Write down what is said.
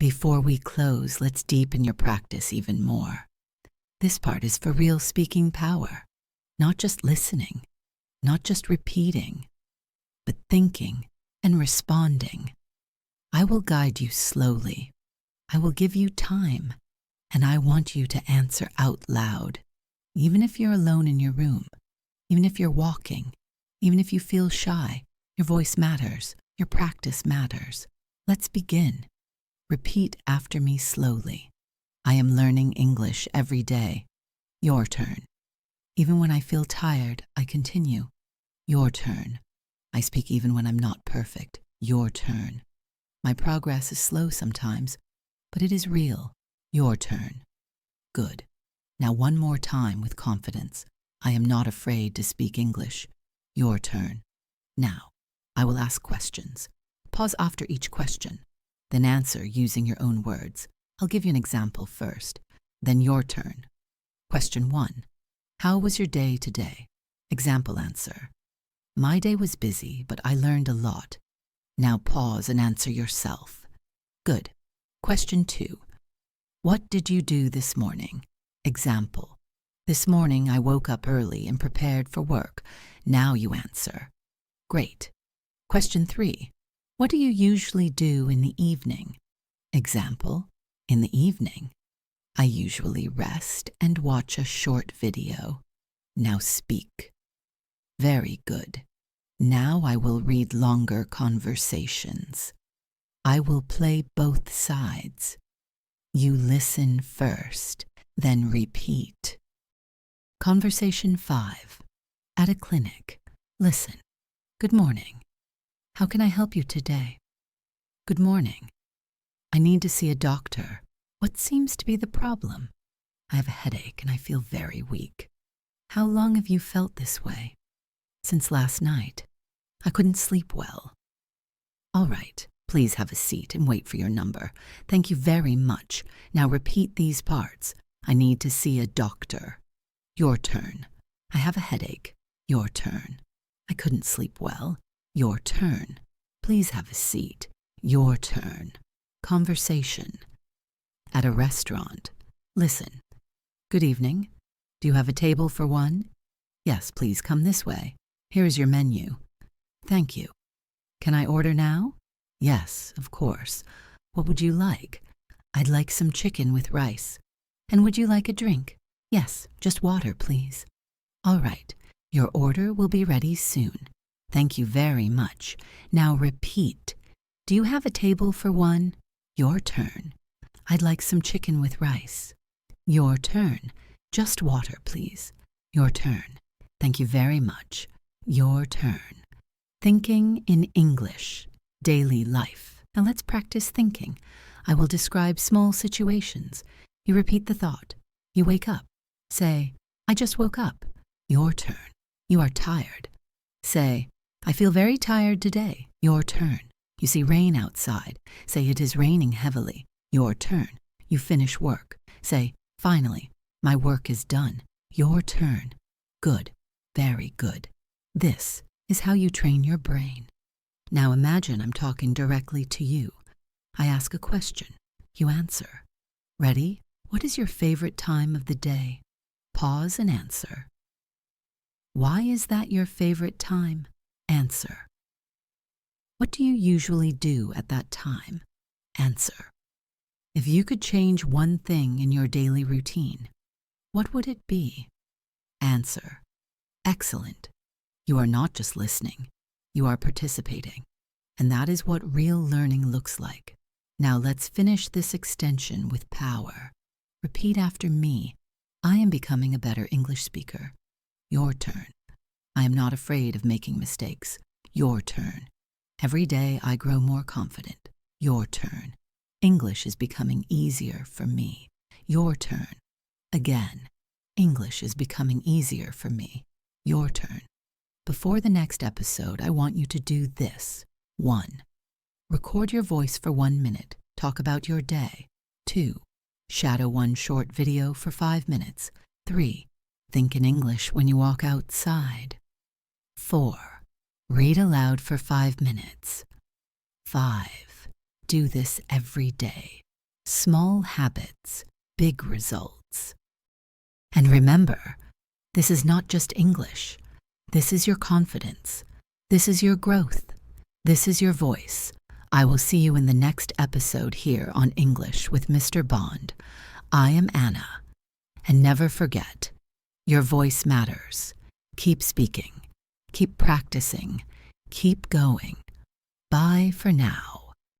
Before we close, let's deepen your practice even more. This part is for real speaking power, not just listening, not just repeating, but thinking and responding. I will guide you slowly. I will give you time, and I want you to answer out loud, even if you're alone in your room, even if you're walking, even if you feel shy. Your voice matters. Your practice matters. Let's begin. Repeat after me slowly. I am learning English every day. Your turn. Even when I feel tired, I continue. Your turn. I speak even when I'm not perfect. Your turn. My progress is slow sometimes, but it is real. Your turn. Good. Now one more time with confidence. I am not afraid to speak English. Your turn. Now, I will ask questions. Pause after each question, then answer using your own words. I'll give you an example first, then your turn. Question 1. How was your day today? Example answer. My day was busy, but I learned a lot. Now pause and answer yourself. Good. Question 2. What did you do this morning? Example. This morning I woke up early and prepared for work. Now you answer. Great. Question 3. What do you usually do in the evening? Example. In the evening, I usually rest and watch a short video. Now speak. Very good. Now I will read longer conversations. I will play both sides. You listen first, then repeat. Conversation 5. At a clinic. Listen. Good morning. How can I help you today? Good morning. I need to see a doctor. What seems to be the problem? I have a headache and I feel very weak. How long have you felt this way? Since last night. I couldn't sleep well. All right, please have a seat and wait for your number. Thank you very much. Now repeat these parts. I need to see a doctor. Your turn. I have a headache. Your turn. I couldn't sleep well. Your turn. Please have a seat. Your turn. Conversation. At a restaurant. Listen. Good evening. Do you have a table for one? Yes, please come this way. Here is your menu. Thank you. Can I order now? Yes, of course. What would you like? I'd like some chicken with rice. And would you like a drink? Yes, just water, please. All right. Your order will be ready soon. Thank you very much. Now repeat. Do you have a table for one? Your turn. I'd like some chicken with rice. Your turn. Just water, please. Your turn. Thank you very much. Your turn. Thinking in English. Daily life. Now let's practice thinking. I will describe small situations. You repeat the thought. You wake up. Say, I just woke up. Your turn. You are tired. Say, I feel very tired today. Your turn. You see rain outside. Say, it is raining heavily. Your turn. You finish work. Say, finally, my work is done. Your turn. Good. Very good. This is how you train your brain. Now imagine I'm talking directly to you. I ask a question. You answer. Ready? What is your favorite time of the day? Pause and answer. Why is that your favorite time? Answer. What do you usually do at that time? Answer. If you could change one thing in your daily routine, what would it be? Answer. Excellent. You are not just listening, you are participating. And that is what real learning looks like. Now let's finish this extension with power. Repeat after me. I am becoming a better English speaker. Your turn. I am not afraid of making mistakes. Your turn. Every day I grow more confident. Your turn. English is becoming easier for me. Your turn. Again. English is becoming easier for me. Your turn. Before the next episode, I want you to do this. 1. Record your voice for 1 minute. Talk about your day. 2. Shadow one short video for 5 minutes. 3. Think in English when you walk outside. 4. Read aloud for 5 minutes. 5. Do this every day. Small habits, big results. And remember, this is not just English. This is your confidence. This is your growth. This is your voice. I will see you in the next episode here on English with Mr. Bond. I am Anna. And never forget, your voice matters. Keep speaking. Keep practicing. Keep going. Bye for now.